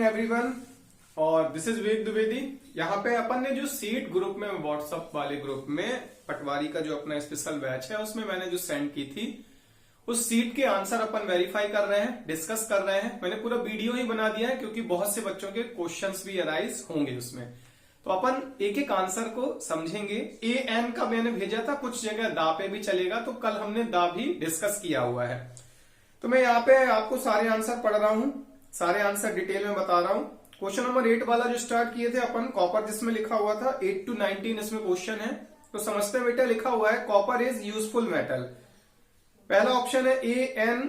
Everyone और this is वेद द्विवेदी। यहाँ पे अपन ने जो सीट ग्रुप में व्हाट्सएप वाले ग्रुप में पटवारी का जो अपना स्पेशल बैच है उसमें मैंने जो सेंड की थी उस सीट के आंसर अपन वेरीफाई कर रहे हैं, डिस्कस कर रहे हैं। मैंने पूरा वीडियो ही बना दिया है क्योंकि बहुत से बच्चों के क्वेश्चंस भी अराइज होंगे उसमें, तो अपन एक एक आंसर को समझेंगे। ए एन का मैंने भेजा था, कुछ जगह दा पे भी चलेगा, तो कल हमने दा भी डिस्कस किया हुआ है। तो मैं यहाँ पे आपको सारे आंसर पढ़ रहा हूँ, सारे आंसर डिटेल में बता रहा हूँ। क्वेश्चन नंबर 8 वाला जो स्टार्ट किए थे अपन कॉपर, जिसमें लिखा हुआ था 8 to 19 इसमें क्वेश्चन है, तो समझते हैं बेटा। लिखा हुआ है कॉपर इज यूजफुल मेटल। पहला ऑप्शन है ए एन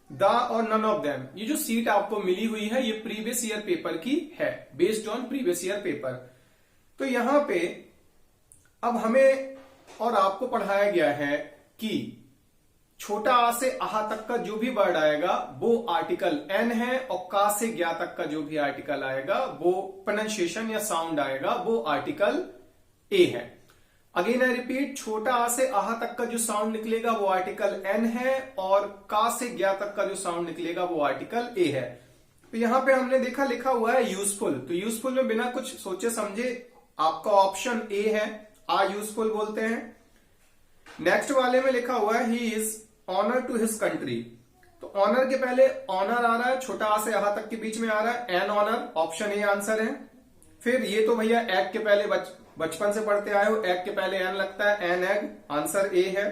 द और नन ऑफ देम। ये जो सीट आपको मिली हुई है ये प्रीवियस ईयर पेपर की है, based on previous year paper. तो यहां पे अब हमें और आपको पढ़ाया गया है कि छोटा आ से आहा तक का जो भी वर्ड आएगा वो आर्टिकल एन है, और का से ज्ञा तक का जो भी आर्टिकल आएगा वो प्रोनाउंसिएशन या साउंड आएगा वो आर्टिकल ए है। अगेन आई रिपीट, छोटा आ से आहा तक का जो साउंड निकलेगा वो आर्टिकल एन है, और का से ज्ञा तक का जो साउंड निकलेगा वो आर्टिकल ए है। तो यहां पे हमने देखा लिखा हुआ है यूजफुल, तो यूजफुल में बिना कुछ सोचे समझे आपका ऑप्शन ए है, आ यूजफुल बोलते हैं। नेक्स्ट वाले में लिखा हुआ है he is honour to his country. तो ऑनर के पहले ऑनर आ रहा है, छोटा आ से आहा तक के बीच में आ रहा है an honour, option A answer है। फिर ये तो भैया एग के पहले बचपन से पढ़ते आए हो, एग के पहले एन लगता है, एन एग, आंसर ए है।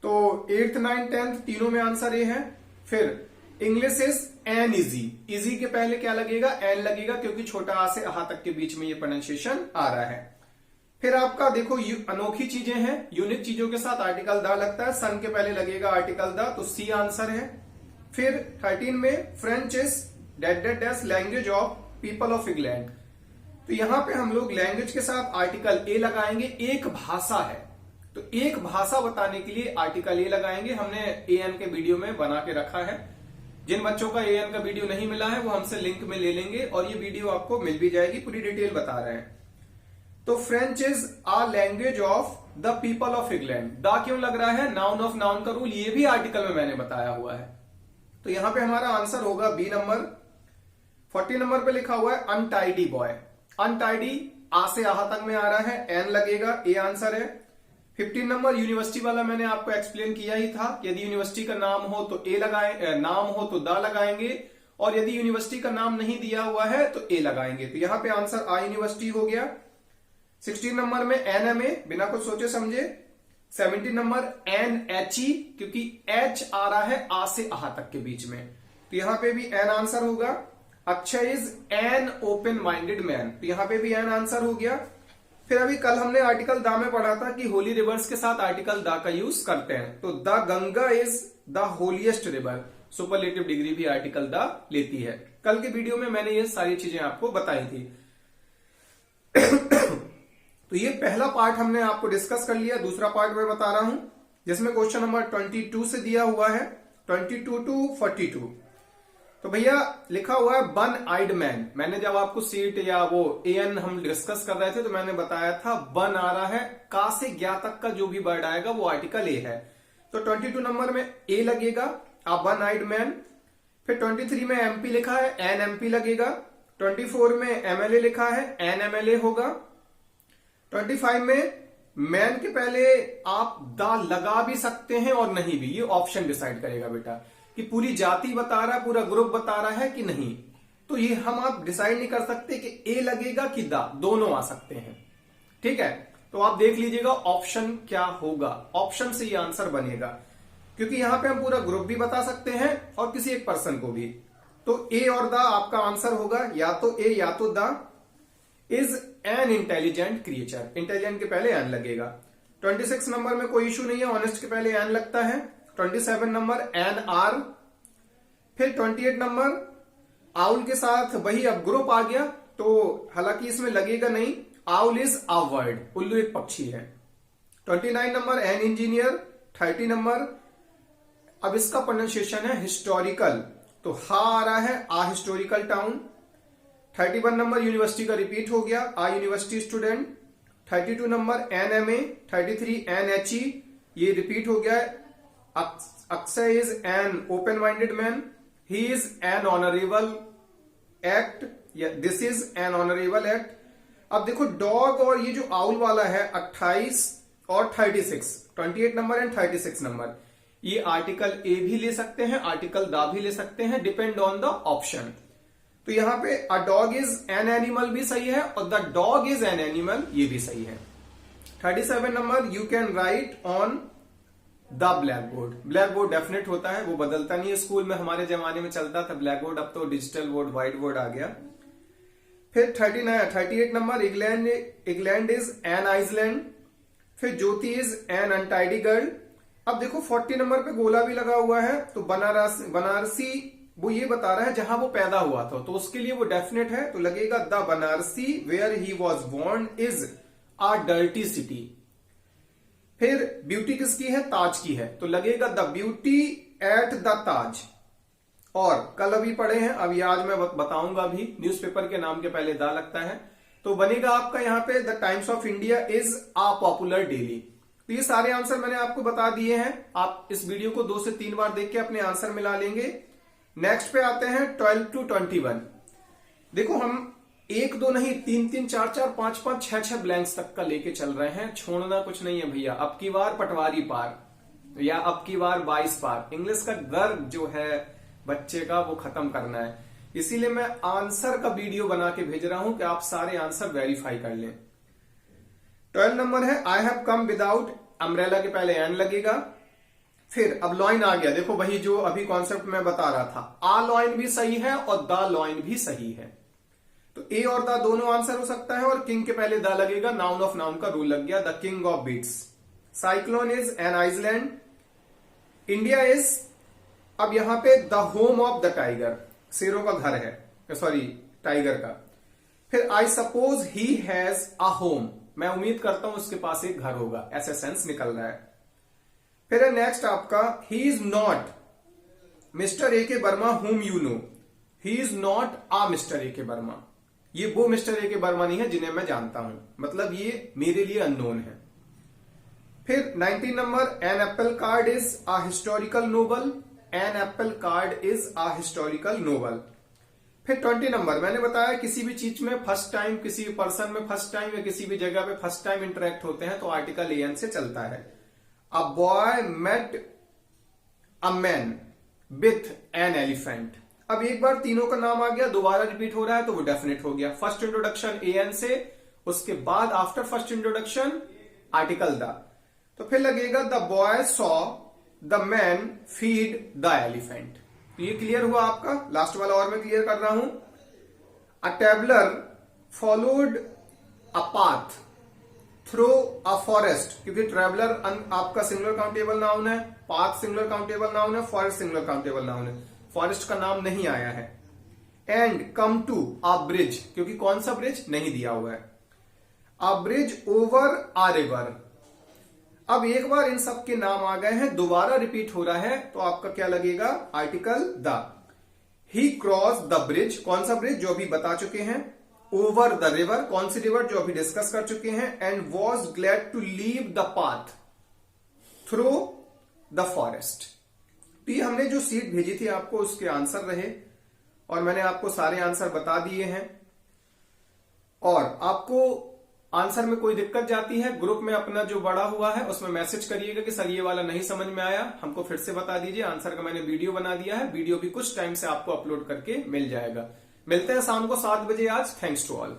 तो 8th 9th 10th तीनों में आंसर ए है। फिर English is an easy, easy के पहले क्या लगेगा, एन लगेगा, क्योंकि छोटा आ से आहा तक के बीच में ये प्रोनाउंसिएशन आ रहा है। फिर आपका देखो अनोखी चीजें हैं, यूनिक चीजों के साथ आर्टिकल दा लगता है, सन के पहले लगेगा आर्टिकल दा, तो सी आंसर है। फिर 13 में French is dash language of people of England. तो यहां पे हम लोग लैंग्वेज के साथ आर्टिकल ए लगाएंगे, एक भाषा है तो एक भाषा बताने के लिए आर्टिकल ए लगाएंगे। हमने ए एन के वीडियो में बना के रखा है, जिन बच्चों का ए एन का वीडियो नहीं मिला है वो हमसे लिंक में ले लेंगे और ये वीडियो आपको मिल भी जाएगी, पूरी डिटेल बता रहे हैं। तो French is a language of the people of England. The क्यों लग रहा है, नाउन ऑफ नाउन का रूल ये भी आर्टिकल में मैंने बताया हुआ है। तो यहां पे हमारा आंसर होगा बी नंबर। 40 नंबर पे लिखा हुआ है अनटाइडी बॉय। अनटाइडी आ से आहा तक में आ रहा है, एन लगेगा, ए आंसर है। 15 नंबर यूनिवर्सिटी वाला मैंने आपको एक्सप्लेन किया ही था, यदि यूनिवर्सिटी का नाम हो तो ए लगाए, नाम हो तो द लगाएंगे, और यदि यूनिवर्सिटी का नाम नहीं दिया हुआ है तो ए लगाएंगे। तो यहां पे आंसर आ यूनिवर्सिटी हो गया। 16 नंबर में एन एम ए, बिना कुछ सोचे समझे। 17 नंबर एन एच ई, क्योंकि एच आ रहा है आ से आहा तक के बीच में, तो यहां पे भी एन आंसर होगा। Akshay is an open minded man, तो यहां पे भी एन आंसर हो गया। फिर अभी कल हमने आर्टिकल दा में पढ़ा था कि होली रिवर्स के साथ आर्टिकल दा का यूज करते हैं, तो the Ganga is the holiest river, superlative degree भी आर्टिकल दा लेती है। कल के वीडियो में मैंने ये सारी चीजें आपको बताई थी। तो ये पहला पार्ट हमने आपको डिस्कस कर लिया। दूसरा पार्ट मैं बता रहा हूं जिसमें क्वेश्चन नंबर 22 से दिया हुआ है, 22 to 42। तो भैया लिखा हुआ है वन आइड मैन। मैंने जब आपको सीट या वो ए एन हम डिस्कस कर रहे थे तो मैंने बताया था वन आ रहा है, का से ज्ञा तक का जो भी वर्ड आएगा वो आर्टिकल ए है। तो 22 नंबर में ए लगेगा, आ वन आइड मैन। फिर 23 में एमपी लिखा है, एन एमपी लगेगा। 24 में एमएलए लिखा है, एन एमएलए होगा। 25 में मैन के पहले आप दा लगा भी सकते हैं और नहीं भी, ये ऑप्शन डिसाइड करेगा बेटा कि पूरी जाति बता रहा है, पूरा ग्रुप बता रहा है कि नहीं। तो ये हम आप डिसाइड नहीं कर सकते कि ए लगेगा कि दा, दोनों आ सकते हैं, ठीक है। तो आप देख लीजिएगा ऑप्शन क्या होगा, ऑप्शन से ये आंसर बनेगा, क्योंकि यहां पे हम पूरा ग्रुप भी बता सकते हैं और किसी एक पर्सन को भी। तो ए और दा आपका आंसर होगा, या तो ए या तो दा। Is an intelligent creature, intelligent के पहले एन लगेगा। 26 नंबर में कोई इशू नहीं है, ऑनेस्ट के पहले एन लगता है। 27 नंबर एन आर। फिर 28 नंबर आउल के साथ वही अब ग्रुप आ गया, तो हालांकि इसमें लगेगा नहीं, आउल इज अ वर्ड, उल्लू एक पक्षी है। 29 नंबर एन इंजीनियर। 30 नंबर अब इसका प्रोनाउंसिएशन है हिस्टोरिकल, तो हा आ रहा है, आ हिस्टोरिकल टाउन। 31 नंबर यूनिवर्सिटी का रिपीट हो गया, आ यूनिवर्सिटी स्टूडेंट। 32 नंबर N M A. 33 N H E, ये रिपीट हो गया है। Akshay is an open-minded man. He is an honorable act, this is an honourable act. अब देखो डॉग और ये जो आउल वाला है 28 और 36, 28 नंबर एंड 36 नंबर, ये आर्टिकल ए भी ले सकते हैं, आर्टिकल दा भी ले सकते हैं, डिपेंड ऑन द ऑप्शन। तो यहां पे a dog is an animal भी सही है और the dog is an animal ये भी सही है। 37 number, you can write on the black board. Black board definite होता है, वो बदलता नहीं है। स्कूल में हमारे जमाने में चलता था ब्लैक बोर्ड, अब तो डिजिटल बोर्ड, व्हाइट बोर्ड आ गया। फिर 38 number, England is an island. फिर Jyoti is an untidy girl. अब देखो 40 नंबर पे गोला भी लगा हुआ है, तो बनारसी वो ये बता रहा है जहां वो पैदा हुआ था, तो उसके लिए वो डेफिनेट है, तो लगेगा the Banarasi where he was born is a dirty city. फिर ब्यूटी किसकी है? ताज की है, तो लगेगा the beauty at the Taj. और कल अभी पढ़े हैं, अभी आज मैं बताऊंगा भी, न्यूज़पेपर के नाम के पहले दा लगता है, तो बनेगा आपका यहां पे the times of India is a popular daily. तो ये सारे आंसर मैंने आपको बता दिए हैं, आप इस वीडियो को 2 से 3 बार देख के अपने आंसर मिला लेंगे। नेक्स्ट पे आते हैं 12 to 21। देखो हम 1 2 नहीं 3 3 4 4 5 5 6 6 ब्लैंक्स तक का लेके चल रहे हैं, छोड़ना कुछ नहीं है भैया। अब की बार पटवारी पार या अब की बार 22 पार, इंग्लिश का गर्व जो है बच्चे का वो खत्म करना है, इसीलिए मैं आंसर का वीडियो बना के भेज रहा हूं कि आप सारे आंसर वेरीफाई कर लें। 12 नंबर है I have come without, umbrella के पहले एन लगेगा। फिर अब लॉइन आ गया, देखो वही जो अभी कॉन्सेप्ट मैं बता रहा था, आ लॉइन भी सही है और द लॉइन भी सही है, तो ए और द दोनों आंसर हो सकता है। और किंग के पहले द लगेगा, नाउन ऑफ नाउन का रूल लग गया, the king of beasts. Cyclone is an island. India is, अब यहां पे the home of the tiger, शेरों का घर है, सॉरी टाइगर का। फिर I suppose he has a home, मैं उम्मीद करता हूं उसके पास एक घर होगा, ऐसे सेंस निकल रहा है। फिर नेक्स्ट आपका he is not Mister A K Verma whom you know, he is not a Mister A K Verma, ये वो मिस्टर ए के वर्मा नहीं है जिन्हें मैं जानता हूं, मतलब ये मेरे लिए अननोन है। फिर 19 number, an apple card is a historical noble, an apple card is a historical noble. फिर 20 नंबर, मैंने बताया किसी भी चीज में फर्स्ट टाइम, किसी पर्सन में फर्स्ट टाइम या किसी भी जगह पे फर्स्ट टाइम इंटरेक्ट होते हैं तो आर्टिकल एन से चलता है। A boy met a man with an elephant. अब एक बार तीनों का नाम आ गया, दोबारा रिपीट हो रहा है तो वो डेफिनेट हो गया। फर्स्ट इंट्रोडक्शन एन से, उसके बाद after first introduction article the, तो फिर लगेगा the boy saw the man feed the elephant. तो ये क्लियर हुआ आपका, लास्ट वाला और मैं क्लियर कर रहा हूं। A traveller followed a path through a forest, क्योंकि ट्रैवलर आपका सिंगुलर काउंटेबल नाउन है, पाथ सिंगुलर काउंटेबल नाउन है, फॉरेस्ट सिंगुलर काउंटेबल नाउन है, फॉरेस्ट का नाम नहीं आया है। And come to a bridge, क्योंकि कौन सा ब्रिज नहीं दिया हुआ है। A bridge over a river. अब एक बार इन सब के नाम आ गए हैं, दोबारा रिपीट हो रहा है तो आपका क्या लगेगा? Article the. He cross the bridge, कौन सा ब्रिज? जो अभी बता चुके हैं। ओवर द रिवर, कौन सी रिवर? जो अभी डिस्कस कर चुके हैं। And was glad to leave the path through the forest. तो ये हमने जो सीट भेजी थी आपको उसके आंसर रहे और मैंने आपको सारे आंसर बता दिए हैं। और आपको आंसर में कोई दिक्कत जाती है, ग्रुप में अपना जो बड़ा हुआ है उसमें मैसेज करिएगा कि सर ये वाला नहीं समझ में आया, हमको फिर से बता दीजिए। आंसर का मैंने वीडियो बना दिया है, वीडियो भी कुछ टाइम से आपको अपलोड करके मिल जाएगा। मिलते हैं शाम को 7 बजे आज। Thanks to all.